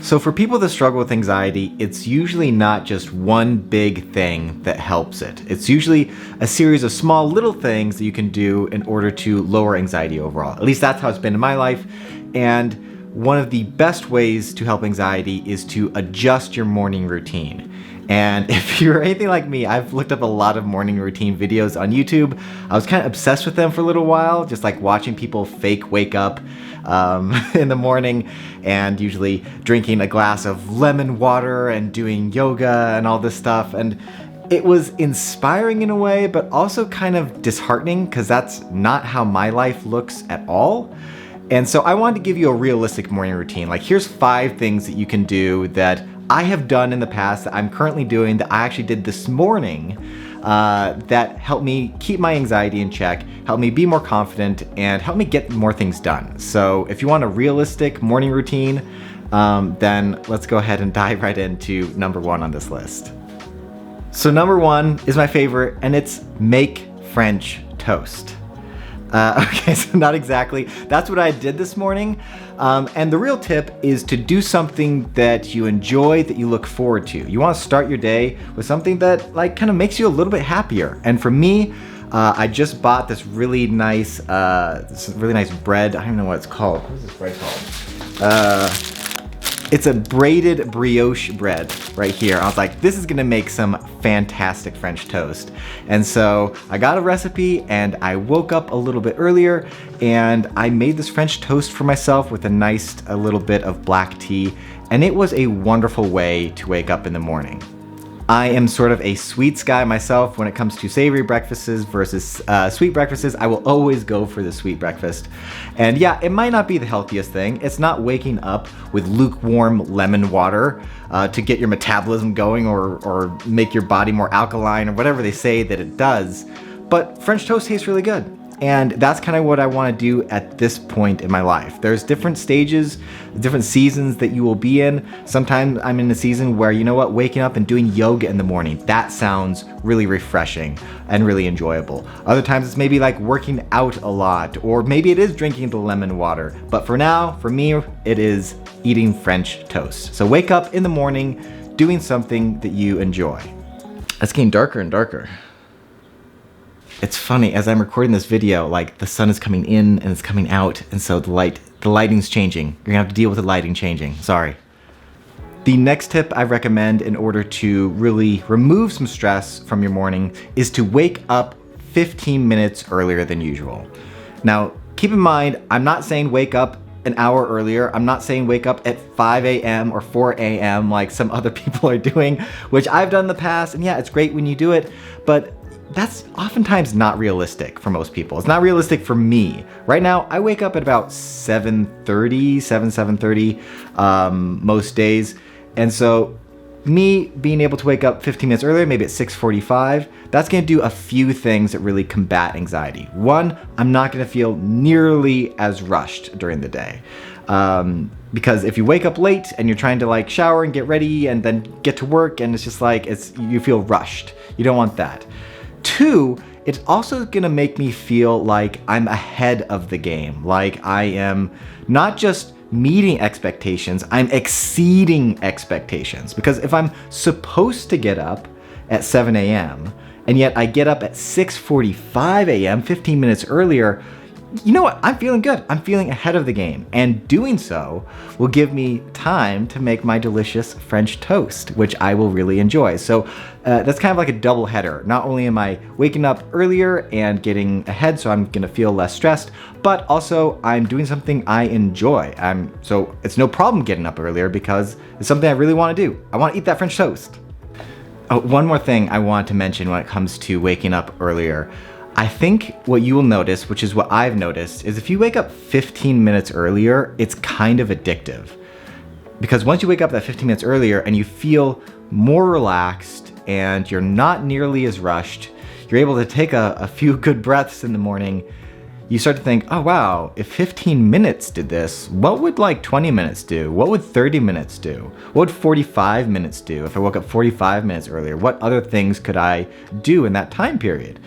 So for people that struggle with anxiety, it's usually not just one big thing that helps it. It's usually a series of small little things that you can do in order to lower anxiety overall. At least that's how it's been in my life. And one of the best ways to help anxiety is to adjust your morning routine. And if you're anything like me, I've looked up a lot of morning routine videos on YouTube. I was kind of obsessed with them for a little while, just like watching people fake wake up in the morning and usually drinking a glass of lemon water and doing yoga and all this stuff. And it was inspiring in a way, but also kind of disheartening because that's not how my life looks at all. And so I wanted to give you a realistic morning routine. Like, here's 5 things that you can do that I have done in the past, that I'm currently doing, that I actually did this morning, that helped me keep my anxiety in check, help me be more confident, and help me get more things done. So if you want a realistic morning routine, then let's go ahead and dive right into number 1 on this list. So number 1 is my favorite, and it's make French toast. Okay, so not exactly. That's what I did this morning. And the real tip is to do something that you enjoy, that you look forward to. You want to start your day with something that like kind of makes you a little bit happier. And for me, I just bought this really nice bread. I don't even know what it's called. What is this bread called? It's a braided brioche bread right here. I was like, this is gonna make some fantastic French toast. And so I got a recipe and I woke up a little bit earlier and I made this French toast for myself with a little bit of black tea. And it was a wonderful way to wake up in the morning. I am sort of a sweets guy myself when it comes to savory breakfasts versus sweet breakfasts. I will always go for the sweet breakfast. And yeah, it might not be the healthiest thing. It's not waking up with lukewarm lemon water to get your metabolism going or make your body more alkaline or whatever they say that it does. But French toast tastes really good. And that's kind of what I want to do at this point in my life. There's different stages, different seasons that you will be in. Sometimes I'm in a season where, you know what, waking up and doing yoga in the morning, that sounds really refreshing and really enjoyable. Other times it's maybe like working out a lot, or maybe it is drinking the lemon water. But for now, for me, it is eating French toast. So wake up in the morning doing something that you enjoy. It's getting darker and darker. It's funny, as I'm recording this video, like the sun is coming in and it's coming out, and so the lighting's changing. You're gonna have to deal with the lighting changing, sorry. The next tip I recommend in order to really remove some stress from your morning is to wake up 15 minutes earlier than usual. Now, keep in mind, I'm not saying wake up an hour earlier. I'm not saying wake up at 5 a.m. or 4 a.m. like some other people are doing, which I've done in the past, and yeah, it's great when you do it, but that's oftentimes not realistic for most people. It's not realistic for me. Right now, I wake up at about 7:30 most days. And so me being able to wake up 15 minutes earlier, maybe at 6:45, that's gonna do a few things that really combat anxiety. One, I'm not gonna feel nearly as rushed during the day. Because if you wake up late and you're trying to like shower and get ready and then get to work, and it's just like, you feel rushed. You don't want that. 2, it's also gonna make me feel like I'm ahead of the game. Like I am not just meeting expectations, I'm exceeding expectations. Because if I'm supposed to get up at 7 a.m. and yet I get up at 6:45 a.m., 15 minutes earlier, you know what? I'm feeling good. I'm feeling ahead of the game. And doing so will give me time to make my delicious French toast, which I will really enjoy. So that's kind of like a double header. Not only am I waking up earlier and getting ahead, so I'm gonna feel less stressed, but also I'm doing something I enjoy. So it's no problem getting up earlier because it's something I really wanna do. I wanna eat that French toast. Oh, one more thing I want to mention when it comes to waking up earlier. I think what you will notice, which is what I've noticed, is if you wake up 15 minutes earlier, it's kind of addictive. Because once you wake up that 15 minutes earlier and you feel more relaxed and you're not nearly as rushed, you're able to take a few good breaths in the morning, you start to think, oh wow, if 15 minutes did this, what would like 20 minutes do? What would 30 minutes do? What would 45 minutes do if I woke up 45 minutes earlier? What other things could I do in that time period?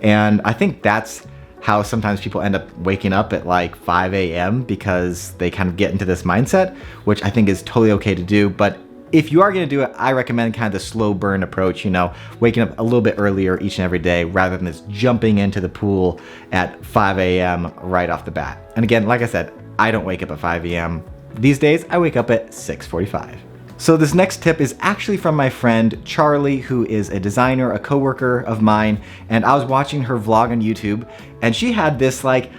And I think that's how sometimes people end up waking up at like 5 a.m. because they kind of get into this mindset, which I think is totally okay to do. But if you are going to do it, I recommend kind of the slow burn approach, you know, waking up a little bit earlier each and every day rather than just jumping into the pool at 5 a.m. right off the bat. And again, like I said, I don't wake up at 5 a.m. These days, I wake up at 6:45. So this next tip is actually from my friend Charli, who is a designer, a coworker of mine, and I was watching her vlog on YouTube, and she had this like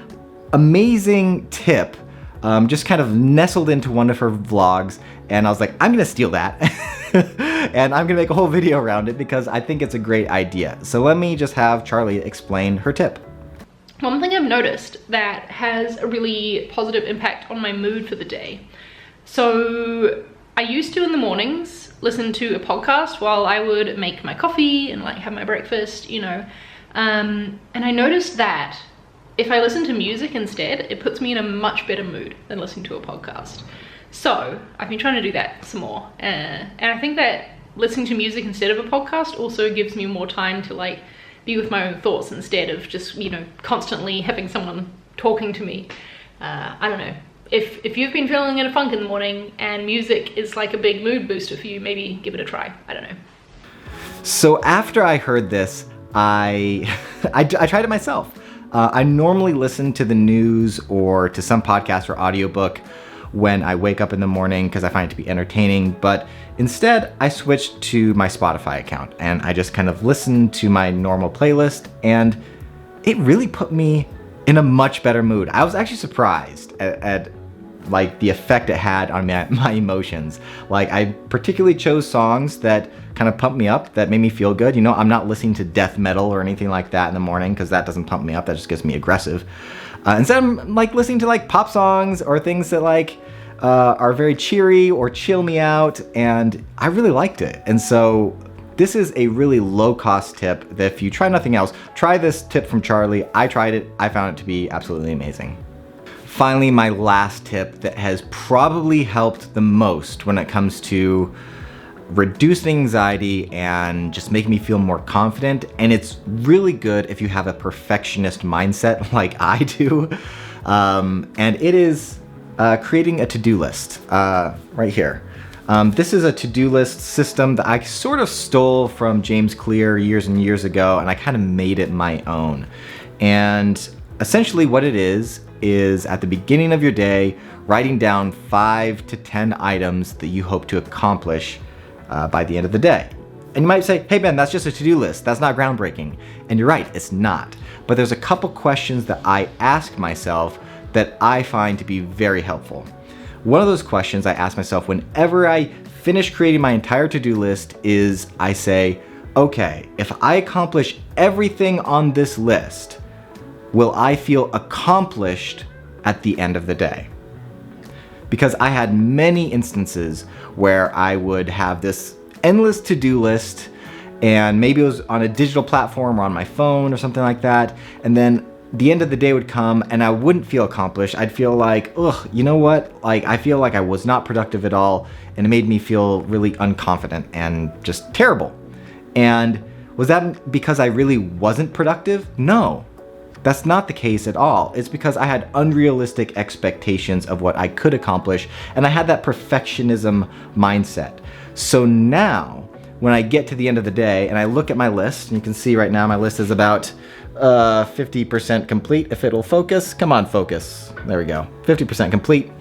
amazing tip just kind of nestled into one of her vlogs, and I was like, I'm gonna steal that and I'm gonna make a whole video around it because I think it's a great idea. So let me just have Charli explain her tip. One thing I've noticed that has a really positive impact on my mood for the day. So I used to in the mornings listen to a podcast while I would make my coffee and like have my breakfast, you know, and I noticed that if I listen to music instead, it puts me in a much better mood than listening to a podcast. So I've been trying to do that some more, and I think that listening to music instead of a podcast also gives me more time to like be with my own thoughts instead of just, you know, constantly having someone talking to me. I don't know. If you've been feeling in a funk in the morning and music is like a big mood booster for you, maybe give it a try. I don't know. So after I heard this, I tried it myself. I normally listen to the news or to some podcast or audiobook when I wake up in the morning because I find it to be entertaining, but instead I switched to my Spotify account and I just kind of listened to my normal playlist, and it really put me in a much better mood. I was actually surprised at like the effect it had on my emotions. Like I particularly chose songs that kind of pumped me up, that made me feel good. You know, I'm not listening to death metal or anything like that in the morning because that doesn't pump me up, that just gets me aggressive. Instead I'm like listening to like pop songs or things that like are very cheery or chill me out, and I really liked it. And so this is a really low-cost tip that if you try nothing else, try this tip from Charli. I tried it, I found it to be absolutely amazing. Finally, my last tip that has probably helped the most when it comes to reducing anxiety and just making me feel more confident, and it's really good if you have a perfectionist mindset like I do, and it is creating a to-do list right here. This is a to-do list system that I sort of stole from James Clear years and years ago, and I kind of made it my own. And essentially what it is at the beginning of your day, writing down 5 to 10 items that you hope to accomplish by the end of the day. And you might say, hey Ben, that's just a to-do list, that's not groundbreaking. And you're right, it's not. But there's a couple questions that I ask myself that I find to be very helpful. One of those questions I ask myself whenever I finish creating my entire to-do list is I say, okay, if I accomplish everything on this list, will I feel accomplished at the end of the day? Because I had many instances where I would have this endless to-do list, and maybe it was on a digital platform or on my phone or something like that, and then the end of the day would come and I wouldn't feel accomplished. I'd feel like, ugh, you know what? Like, I feel like I was not productive at all, and it made me feel really unconfident and just terrible. And was that because I really wasn't productive? No. That's not the case at all. It's because I had unrealistic expectations of what I could accomplish, and I had that perfectionism mindset. So now, when I get to the end of the day and I look at my list, and you can see right now my list is about 50% complete, if it'll focus. Come on, focus. There we go. 50% complete.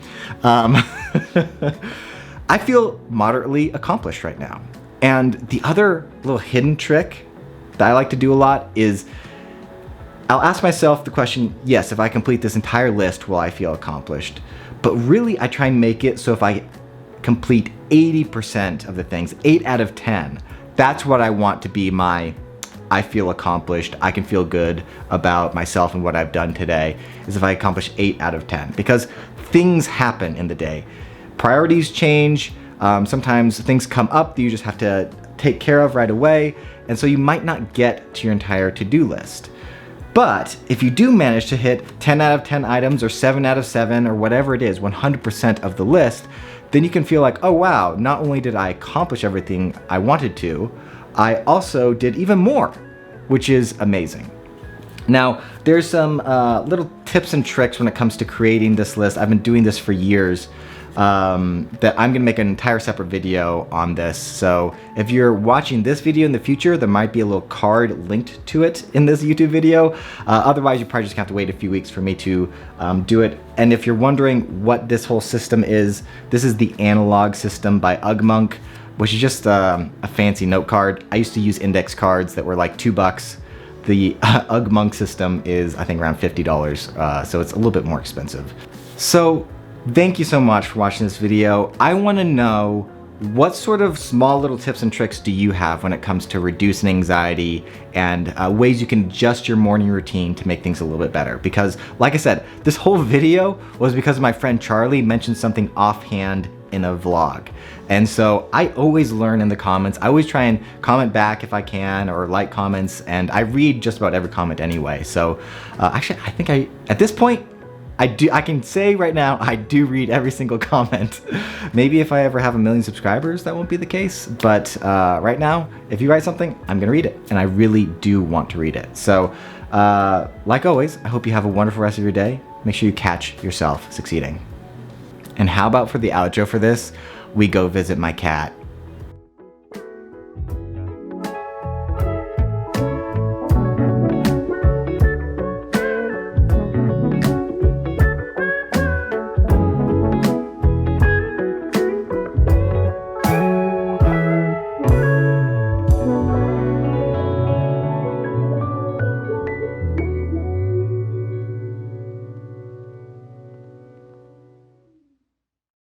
I feel moderately accomplished right now. And the other little hidden trick that I like to do a lot is I'll ask myself the question, yes, if I complete this entire list, will I feel accomplished? But really, I try and make it so if I complete 80% of the things, 8 out of 10, that's what I want to be my I feel accomplished, I can feel good about myself and what I've done today, is if I accomplish 8 out of 10. Because things happen in the day. Priorities change, sometimes things come up that you just have to take care of right away, and so you might not get to your entire to-do list. But if you do manage to hit 10 out of 10 items or 7 out of 7 or whatever it is, 100% of the list, then you can feel like, oh wow, not only did I accomplish everything I wanted to, I also did even more, which is amazing. Now, there's some little tips and tricks when it comes to creating this list. I've been doing this for years. That I'm gonna make an entire separate video on this. So if you're watching this video in the future, there might be a little card linked to it in this YouTube video. Otherwise, you probably just have to wait a few weeks for me to do it. And if you're wondering what this whole system is, this is the analog system by Ugmonk, which is just a fancy note card. I used to use index cards that were like $2. The Ugmonk system is, I think, around $50, so it's a little bit more expensive. So thank you so much for watching this video. I want to know, what sort of small little tips and tricks do you have when it comes to reducing anxiety and ways you can adjust your morning routine to make things a little bit better? Because like I said, this whole video was because my friend Charlie mentioned something offhand in a vlog. And so I always learn in the comments. I always try and comment back if I can, or like comments, and I read just about every comment anyway. So actually, I think at this point, I can say right now, I do read every single comment. Maybe if I ever have 1 million subscribers, that won't be the case. But right now, if you write something, I'm gonna read it. And I really do want to read it. So like always, I hope you have a wonderful rest of your day. Make sure you catch yourself succeeding. And how about for the outro for this, we go visit my cat.